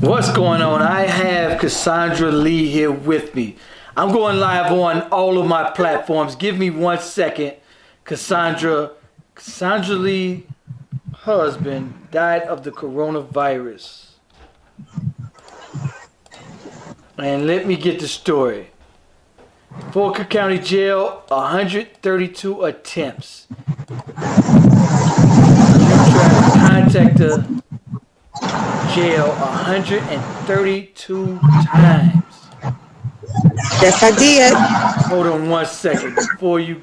What's going on? I have Cassandra Lee here with me. I'm going live on all of my platforms. Give me 1 second. Cassandra Lee husband died of the coronavirus. And let me get the story. Fulton County Jail, 132 attempts. You tried to contact the jail 132 times. Yes, I did. Hold on 1 second before you.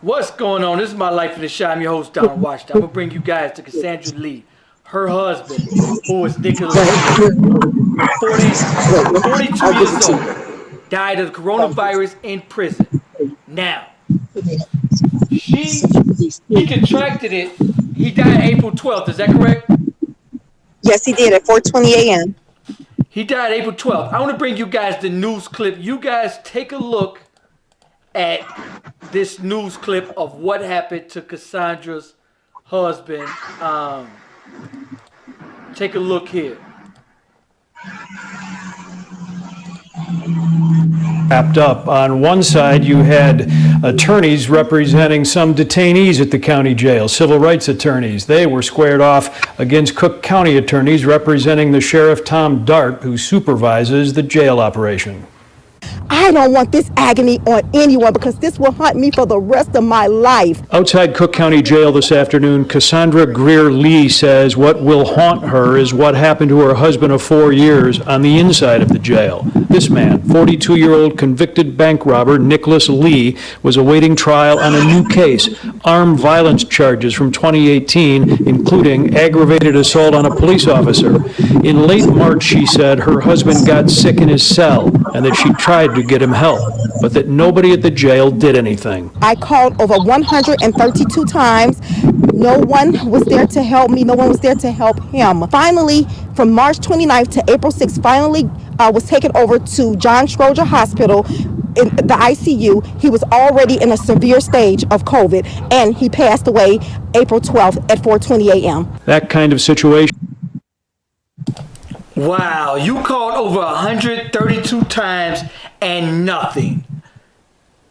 What's going on? This is My Life in the Shot. I'm your host, Don Washington. I'm going to bring you guys to Cassandra Lee. Her husband, who is Nickolas Lee, 42 years old, died of coronavirus in prison. Now, he contracted it. He died April 12th. Is that correct? Yes, he did at 4:20 a.m. He died April 12th. I want to bring you guys the news clip. You guys take a look at this news clip of what happened to Cassandra's husband. Take a look here. Wrapped up. On one side, you had attorneys representing some detainees at the county jail, civil rights attorneys. They were squared off against Cook County attorneys representing the Sheriff Tom Dart, who supervises the jail operation. I don't want this agony on anyone because this will haunt me for the rest of my life. Outside Cook County Jail this afternoon, Cassandra Greer-Lee says what will haunt her is what happened to her husband of 4 years on the inside of the jail. This man, 42-year-old convicted bank robber Nickolas Lee, was awaiting trial on a new case, armed violence charges from 2018, including aggravated assault on a police officer. In late March, she said her husband got sick in his cell and that she tried to get him help, but that nobody at the jail did anything. I called over 132 times. No one was there to help me. No one was there to help him. Finally, from March 29th to April 6th, was taken over to John Stroger Hospital in the ICU. He was already in a severe stage of COVID, and he passed away April 12th at 4:20 a.m. That kind of situation. Wow, you called over 132 times and nothing.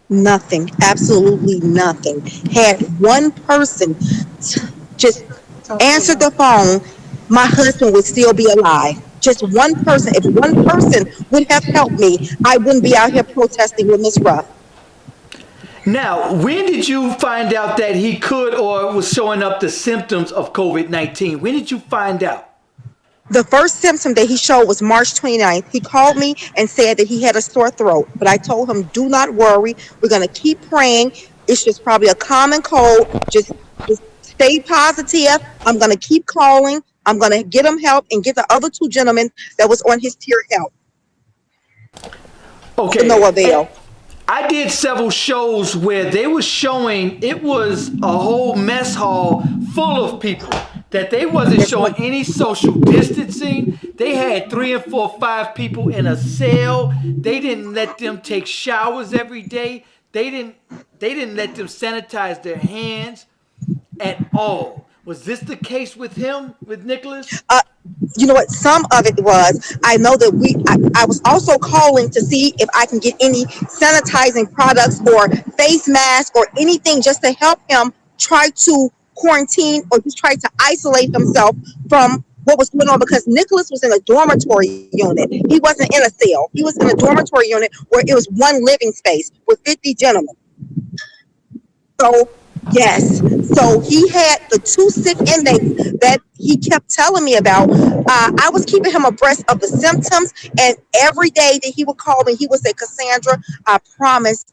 Nothing, absolutely nothing. Had one person just answer the phone, my husband would still be alive. Just one person. If one person would have helped me, I wouldn't be out here protesting with Miss Ruff. Now, when did you find out that he could or was showing up the symptoms of COVID-19? When did you find out? The first symptom that he showed was March 29th. He called me and said that he had a sore throat, but I told him, do not worry. We're going to keep praying. It's just probably a common cold. Just stay positive. I'm going to keep calling. I'm going to get him help and get the other two gentlemen that was on his tier help. Okay. To no avail. I did several shows where they were showing it was a whole mess hall full of people, that they wasn't showing any social distancing. They had 3 and 4, 5 people in a cell. They didn't let them take showers every day. They didn't let them sanitize their hands at all. Was this the case with him, with Nickolas? You know what? Some of it was. I know that I was also calling to see if I can get any sanitizing products or face masks or anything just to help him try to quarantine or just try to isolate himself from what was going on, because Nickolas was in a dormitory unit. He wasn't in a cell. He was in a dormitory unit where it was one living space with 50 gentlemen. So yes, so he had the 2 sick inmates that he kept telling me about. I was keeping him abreast of the symptoms, and every day that he would call me, he would say, Cassandra, I promise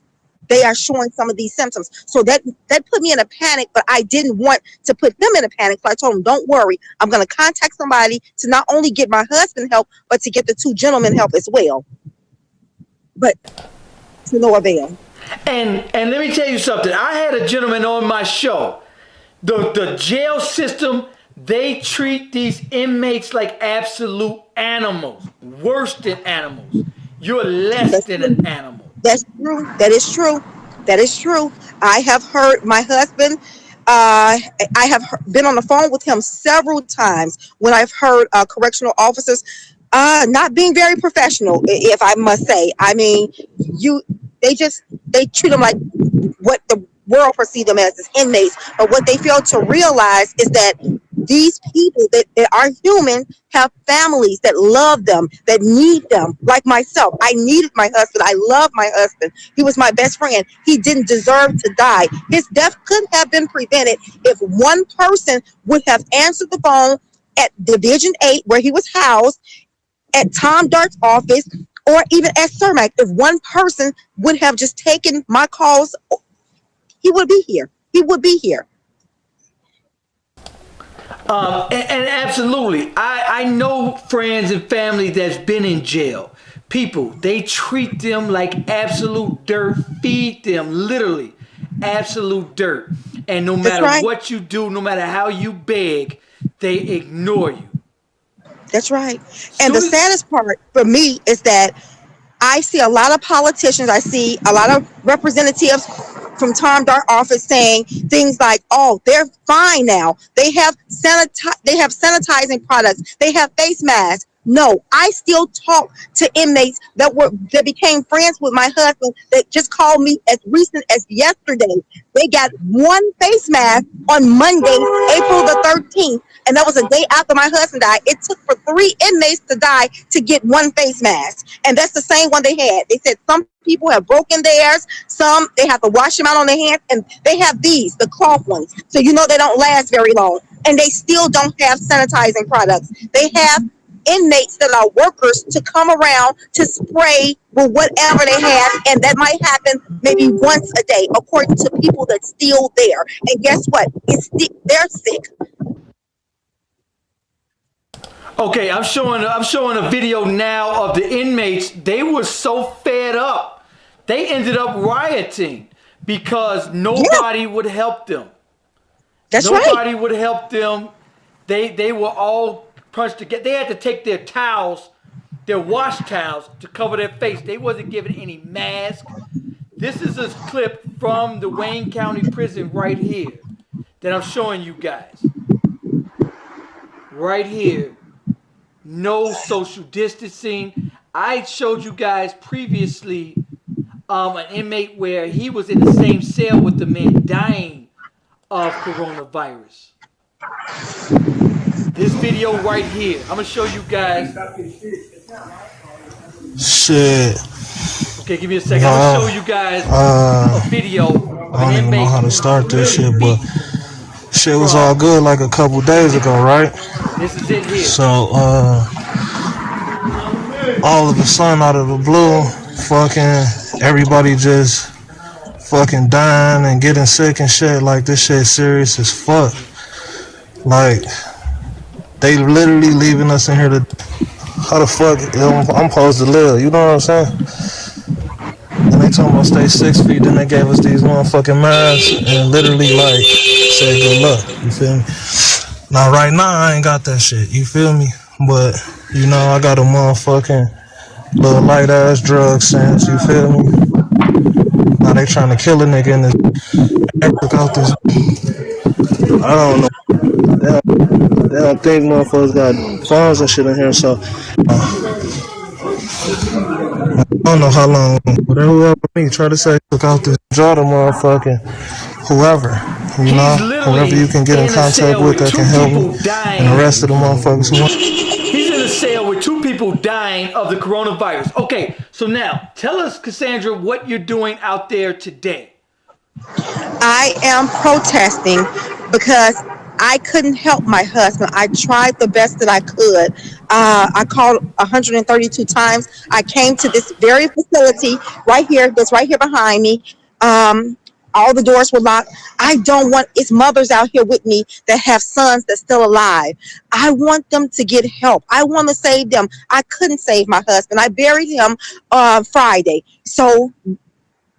they are showing some of these symptoms. So that put me in a panic, but I didn't want to put him in a panic. So I told him, don't worry. I'm going to contact somebody to not only get my husband help, but to get the 2 gentlemen help as well. But to no avail. And let me tell you something. I had a gentleman on my show. The jail system, they treat these inmates like absolute animals. Worse than animals. You're less than an animal. That's true. That is true. That is true. I have heard my husband, I have been on the phone with him several times when I've heard correctional officers Not being very professional, if I must say. I mean, you they treat them like what the world perceives them as inmates. But what they fail to realize is that these people that are human have families that love them, that need them. Like myself, I needed my husband. I love my husband. He was my best friend. He didn't deserve to die. His death could have been prevented if one person would have answered the phone at Division 8, where he was housed, at Tom Dart's office, or even at Cermak. If one person would have just taken my calls, he would be here. He would be here. And absolutely, I know friends and family that's been in jail. People, they treat them like absolute dirt, feed them literally absolute dirt. And no That's matter right. what you do, no matter how you beg, they ignore you. That's right. And the Soon as, saddest part for me is that I see a lot of politicians, I see a lot of representatives from Tom Dart office saying things like, "Oh, they're fine now. They have sanitizing products. They have face masks." No, I still talk to inmates that became friends with my husband that just called me as recent as yesterday. They got one face mask on Monday, April the 13th, and that was a day after my husband died. It took for 3 inmates to die to get one face mask, and that's the same one they had. They said some people have broken theirs, some they have to wash them out on their hands, and they have these, the cloth ones. So you know they don't last very long, and they still don't have sanitizing products. They have inmates that are workers to come around to spray with whatever they have, and that might happen maybe once a day, according to people that's still there. And guess what? They're sick. okay, I'm showing a video now of the inmates. They were so fed up, they ended up rioting because Yeah, nobody would help them. that's right. Nobody would help them. They were all punched together. They had to take their towels, their wash towels, to cover their face. They wasn't given any mask. This is a clip from the Wayne County Prison right here that I'm showing you guys. Right here. No social distancing. I showed you guys previously an inmate where he was in the same cell with the man dying of coronavirus. This video right here. I'm gonna show you guys. Shit. Okay, give me a second. I'm No. gonna show you guys a I video of an don't even know inmate how to start this literally shit, but feeding shit was all from. good like a couple days ago, right? This is it here. So, all of a sudden, out of the blue, fucking everybody just fucking dying and getting sick and shit. Like, this shit serious as fuck. Like, they literally leaving us in here to. How the fuck I'm supposed to live? You know what I'm saying? And they told us stay 6 feet. Then they gave us these motherfucking masks and literally like said good luck. You feel me? Now right now I ain't got that shit. You feel me? But you know I got a motherfucking little light ass drug sense. You feel me? Now they trying to kill a nigga in this. Out this. I don't know. They don't think motherfuckers got phones and shit in here. So I don't know how long, but whoever me try to say took out this draw the motherfucking whoever, He's whoever literally you can get in in a contact cell with with that two can help me, people and the dying. rest of the motherfuckers who want. He's in a cell with two people dying of the coronavirus. Okay, so now tell us, Cassandra, what you're doing out there today. I am protesting because I couldn't help my husband. I tried the best that I could. I called 132 times. I came to this very facility right here, that's right here behind me. Um, all the doors were locked. I don't want, it's mothers out here with me that have sons that's still alive. I want them to get help. I want to save them. I couldn't save my husband. I buried him Friday. So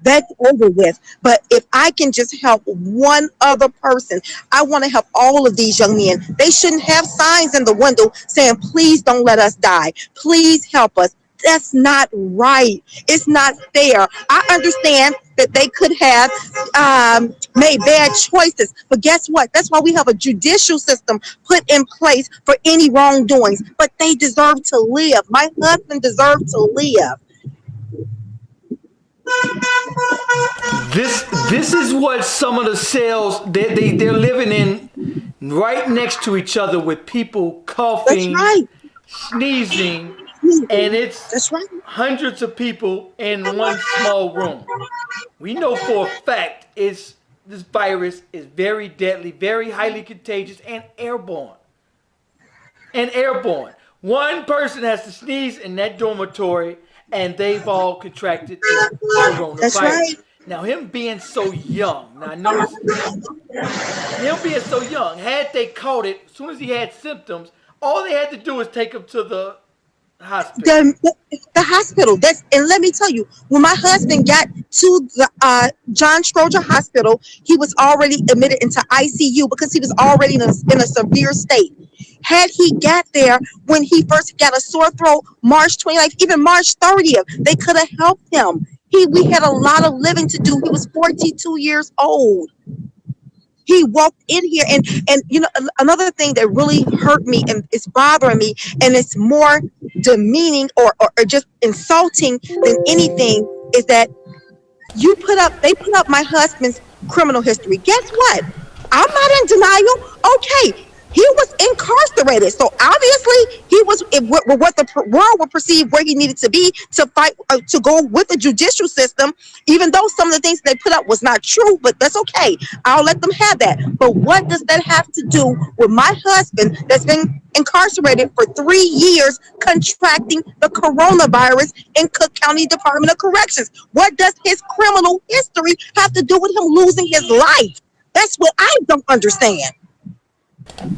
that's over with. But if I can just help one other person, I want to help all of these young men. They shouldn't have signs in the window saying, "Please don't let us die. Please help us." That's not right. It's not fair. I understand that they could have made bad choices. But guess what? That's why we have a judicial system put in place for any wrongdoings. But they deserve to live. My husband deserved to live. This is what some of the cells they're living in right next to each other with people coughing, That's right. sneezing, and it's That's right. hundreds of people in one small room. We know for a fact this virus is very deadly, very highly contagious, and airborne. One person has to sneeze in that dormitory, and they've all contracted the coronavirus. That's right. Now, him being so young, now notice, him being so young, had they caught it, as soon as he had symptoms, all they had to do was take him to the hospital. The hospital. And let me tell you, when my husband got to the John Stroger Hospital, he was already admitted into ICU because he was already in a severe state. Had he got there when he first got a sore throat, March 29th, even March 30th, they could have helped him. We had a lot of living to do. He was 42 years old. He walked in here, and you know, another thing that really hurt me and it's bothering me, and it's more demeaning or just insulting than anything, is that they put up my husband's criminal history. Guess what? I'm not in denial. Okay, he was incarcerated, so obviously he was what the world would perceive where he needed to be to fight to go with the judicial system. Even though some of the things they put up was not true, but that's okay. I'll let them have that. But what does that have to do with my husband that's been incarcerated for 3 years contracting the coronavirus in Cook County Department of Corrections? What does his criminal history have to do with him losing his life? That's what I don't understand.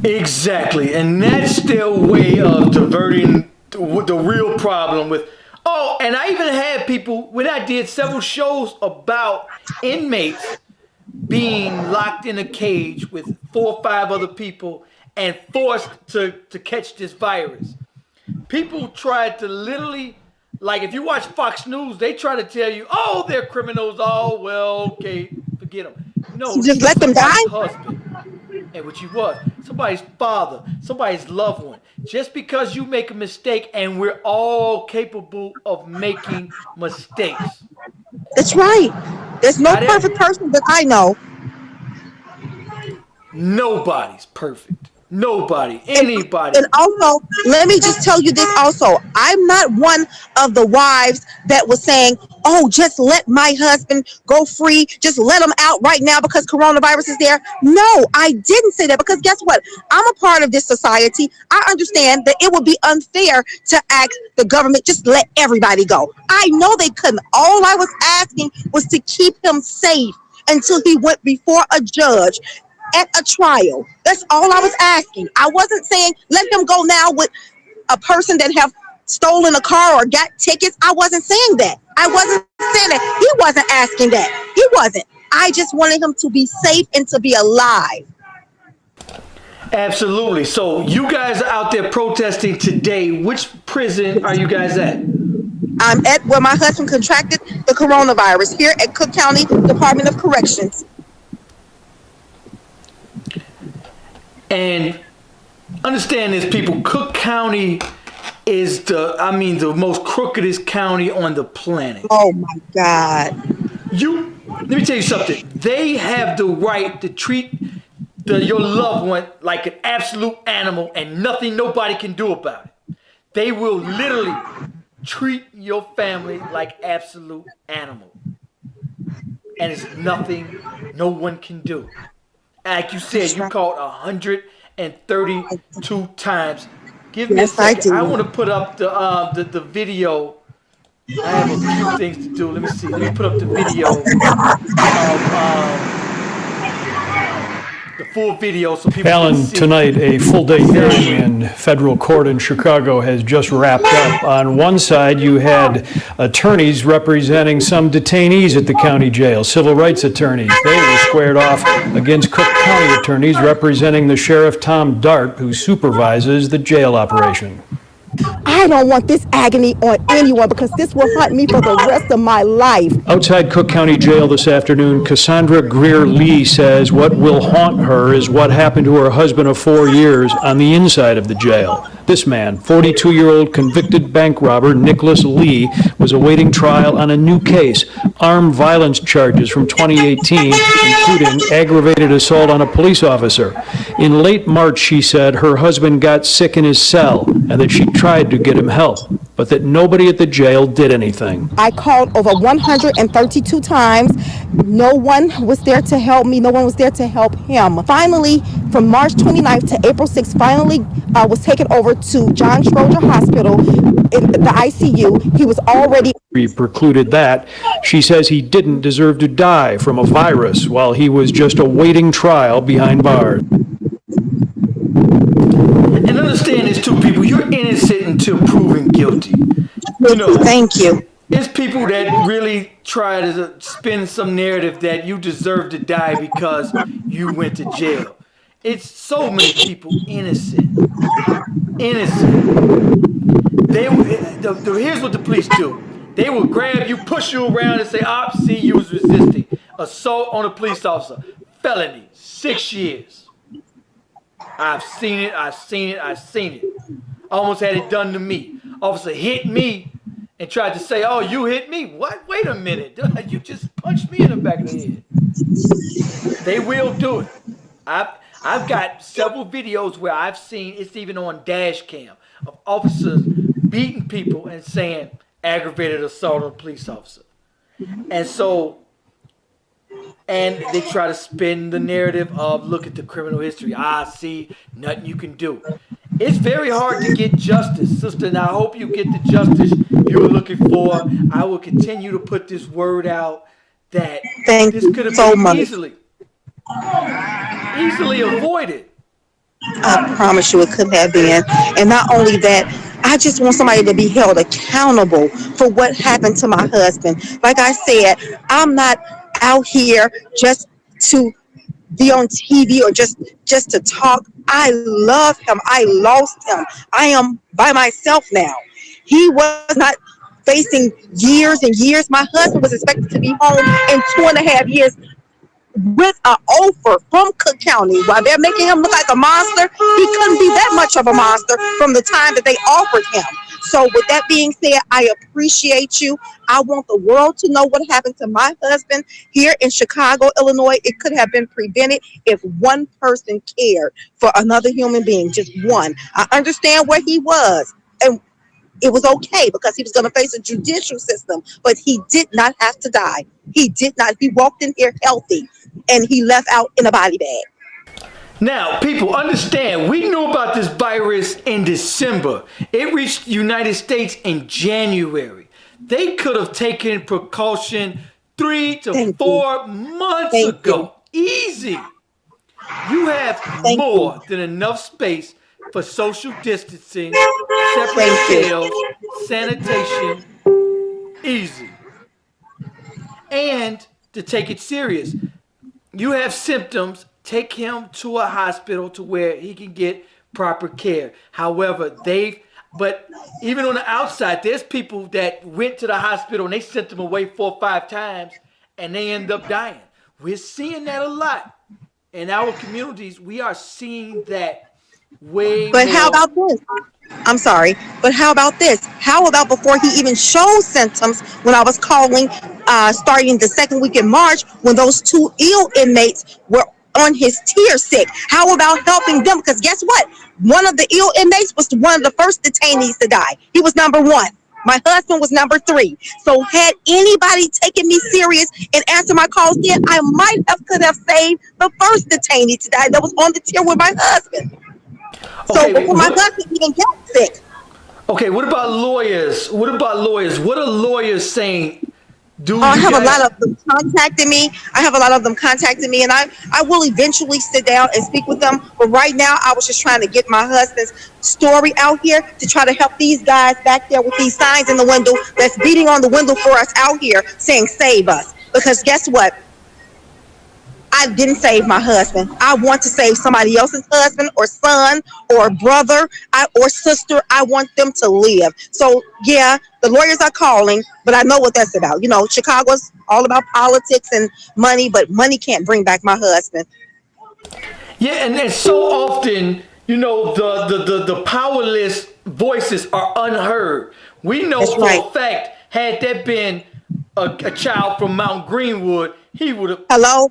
Exactly, and that's their way of diverting the real problem with. Oh, and I even had people when I did several shows about inmates being locked in a cage with 4 or 5 other people and forced to catch this virus. People tried to literally, like if you watch Fox News, they try to tell you, oh, they're criminals. Oh, well, okay, forget them. No, just let them die. Husband. And what you was, somebody's father, somebody's loved one. Just because you make a mistake, and we're all capable of making mistakes. That's right. There's no perfect person that I know. Nobody's perfect. Nobody, anybody. And also, let me just tell you this also. I'm not one of the wives that was saying, oh, just let my husband go free. Just let him out right now because coronavirus is there. No, I didn't say that because guess what? I'm a part of this society. I understand that it would be unfair to ask the government, just let everybody go. I know they couldn't. All I was asking was to keep him safe until he went before a judge at a trial. That's all I was asking. I wasn't saying let him go now with a person that have stolen a car or got tickets. I wasn't saying that. I wasn't saying that. He wasn't asking that. He wasn't. I just wanted him to be safe and to be alive. Absolutely. So you guys are out there protesting today. Which prison are you guys at? I'm at where my husband contracted the coronavirus, here at Cook County Department of Corrections. And understand this, people, Cook County is the most crookedest county on the planet. Oh my God. Let me tell you something. They have the right to treat your loved one like an absolute animal and nobody can do about it. They will literally treat your family like absolute animal. And it's nothing no one can do. Like you said, you called 132 times. Give me a second. I want to put up the video. I have a few things to do. Let me see. Let me put up the video of the full video so people Alan, can see. tonight, a full-day hearing in federal court in Chicago has just wrapped up. On one side, you had attorneys representing some detainees at the county jail, civil rights attorneys. They were squared off against Cook County attorneys representing the Sheriff Tom Dart, who supervises the jail operation. I I don't want this agony on anyone because this will haunt me for the rest of my life. Outside Cook County Jail this afternoon, Cassandra Greer-Lee says what will haunt her is what happened to her husband of 4 years on the inside of the jail. This man, 42-year-old convicted bank robber Nickolas Lee, was awaiting trial on a new case, armed violence charges from 2018, including aggravated assault on a police officer. In late March, she said her husband got sick in his cell and that she tried to get him help, but that nobody at the jail did anything. I called over 132 times. No one was there to help me. No one was there to help him. Finally, from March 29th to April 6th, finally was taken over to John Schroeder Hospital in the ICU. He was already Precluded that. She says he didn't deserve to die from a virus while he was just awaiting trial behind bars. And understand this too, people. You're innocent until proven guilty. You know, Thank you. it's people that really try to spin some narrative that you deserve to die because you went to jail. It's so many people innocent. Here's what the police do. They will grab you, push you around, and say, see, you was resisting. Assault on a police officer. Felony. 6 years. I've seen it. I almost had it done to me. Officer hit me and tried to say, oh, you hit me? What? Wait a minute. You just punched me in the back of the head. They will do it. I've got several videos where I've seen, it's even on dash cam, of officers beating people and saying aggravated assault on a police officer. And they try to spin the narrative of, look at the criminal history. See, nothing you can do. It's very hard to get justice, sister, and I hope you get the justice you're looking for. I will continue to put this word out that this could have been easily avoided. I promise you it could have been. And not only that, I just want somebody to be held accountable for what happened to my husband. Like I said, I'm not out here just to be on TV or just to talk. I love him. I lost him. I am by myself now. He was not facing years and years. My husband was expected to be home in 2.5 years with an offer from Cook County. While they're making him look like a monster, he couldn't be that much of a monster from the time that they offered him. So with that being said, I appreciate you. I want the world to know what happened to my husband here in Chicago, Illinois. It could have been prevented if one person cared for another human being, just one. I understand where he was, and it was okay because he was going to face a judicial system, but he did not have to die. He did not. He walked in here healthy, and he left out in a body bag. Now, people, understand, we knew about this virus in December. It reached the United States in January. They could have taken precaution 3 to 4 months ago. Easy. You have more than enough space for social distancing, separate cells, sanitation. Easy. And to take it serious, you have symptoms, take him to a hospital to where he can get proper care. However, but even on the outside, there's people that went to the hospital and they sent them away 4 or 5 times and they end up dying. We're seeing that a lot in our communities. We are seeing that way. But how about this? I'm sorry, but how about this? How about before he even showed symptoms, when I was calling, starting the second week in March, when those 2 ill inmates were on his tier sick? How about helping them? Because guess what? One of the ill inmates was one of the first detainees to die. He was number 1. My husband was number 3. So had anybody taken me serious and answered my calls then, I could have saved the first detainee to die that was on the tier with my husband. So before my husband even got sick. Okay, what about lawyers? What are lawyers saying? I have a lot of them contacting me. And I will eventually sit down and speak with them. But right now, I was just trying to get my husband's story out here to try to help these guys back there with these signs in the window that's beating on the window for us out here saying, save us. Because guess what? I didn't save my husband. I want to save somebody else's husband or son or brother or sister. I want them to live. So yeah, the lawyers are calling, but I know what that's about. You know, Chicago's all about politics and money, but money can't bring back my husband. Yeah, and then so often, you know, the powerless voices are unheard. We know That's for right. a fact, had there been a child from Mount Greenwood, he would have. Hello?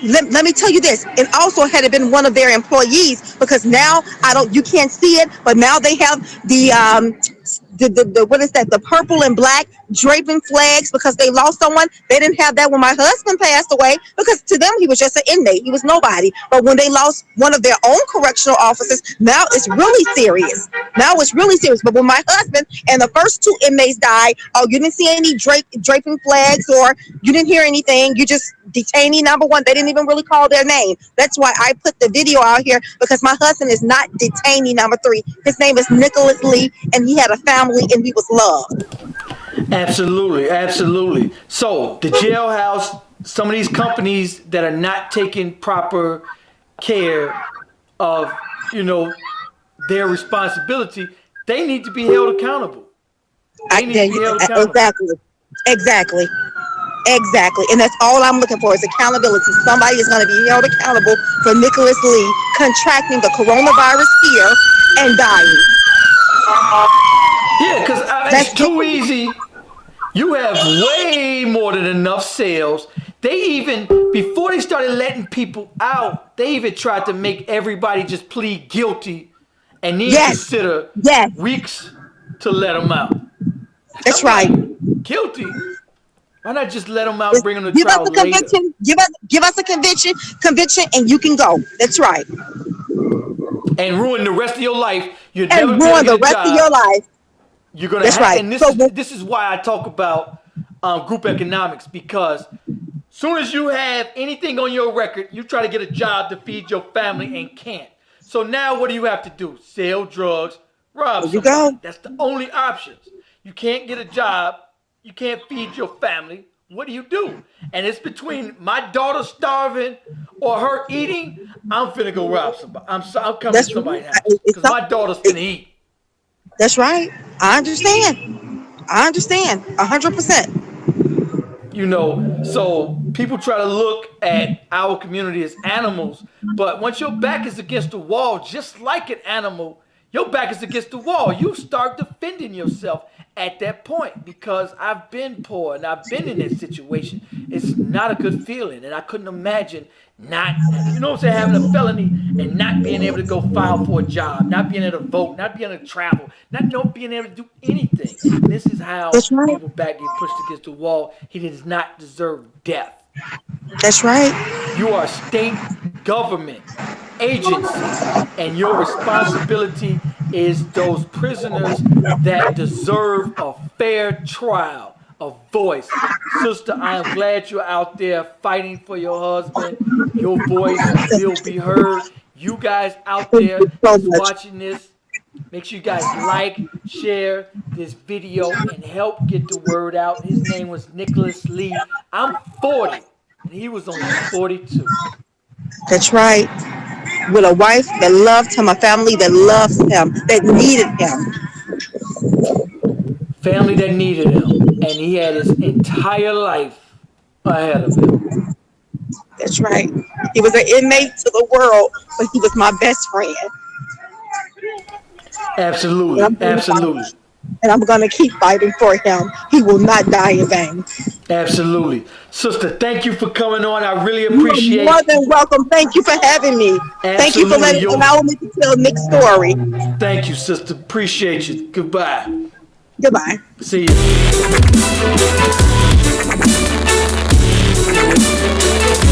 Let me tell you this. It also had it been one of their employees, because now you can't see it, but now they have the what is that, the purple and black draping flags, because they lost someone. They didn't have that when my husband passed away, because to them he was just an inmate, he was nobody. But when they lost one of their own correctional officers, now it's really serious. But when my husband and the first two inmates died, oh, you didn't see any draping flags, or you didn't hear anything. You just detainee number one. They didn't even really call their name. That's why I put the video out here, because my husband is not detainee number 3. His name is Nickolas Lee, and he had a family, and he was loved. Absolutely, absolutely. So the jailhouse, some of these companies that are not taking proper care of, you know, their responsibility, they need to be held accountable. Exactly. And that's all I'm looking for is accountability. Somebody is going to be held accountable for Nickolas Lee contracting the coronavirus here and dying. Yeah, because it's too easy. You have way more than enough sales. They even, before they started letting people out, they even tried to make everybody just plead guilty and then consider weeks to let them out. That's right. Guilty? Why not just let them out and bring them to trial later? Give us a conviction, and you can go. That's right. And ruin the rest of your life. You're and never ruin the rest of your life. You're gonna. That's right. And this is why I talk about group economics, because soon as you have anything on your record, you try to get a job to feed your family and can't. So now what do you have to do? Sell drugs, rob somebody. Go. That's the only options. You can't get a job. You can't feed your family. What do? And it's between my daughter starving or her eating. I'm finna go rob somebody. I'm coming to somebody's house because my daughter's finna eat. That's right. I understand 100%. You know, so people try to look at our community as animals, but once your back is against the wall, just like an animal, your back is against the wall. You start defending yourself at that point, because I've been poor and I've been in that situation. It's not a good feeling, and I couldn't imagine not, you know what I'm saying, having a felony and not being able to go file for a job, not being able to vote, not being able to travel, not being able to do anything. And this is how people's back get pushed against the wall. He does not deserve death. That's right. You are a state government agency, and your responsibility is those prisoners that deserve a fair trial, a voice. Sister, I am glad you're out there fighting for your husband. Your voice will be heard. You guys out there watching this, make sure you guys like, share this video, and help get the word out. His name was Nickolas Lee. I'm 40, and he was only 42. That's right. With a wife that loved him, a family that loves him, that needed him. Family that needed him. And he had his entire life ahead of him. That's right. He was an inmate to the world, but he was my best friend. Absolutely. Absolutely. And I'm going to keep fighting for him. He will not die in vain. Absolutely. Sister, thank you for coming on. I really appreciate it. You're more than welcome. Thank you for having me. Absolutely. Thank you for allowing me to tell Nick's story. Thank you, sister. Appreciate you. Goodbye. Goodbye. See you.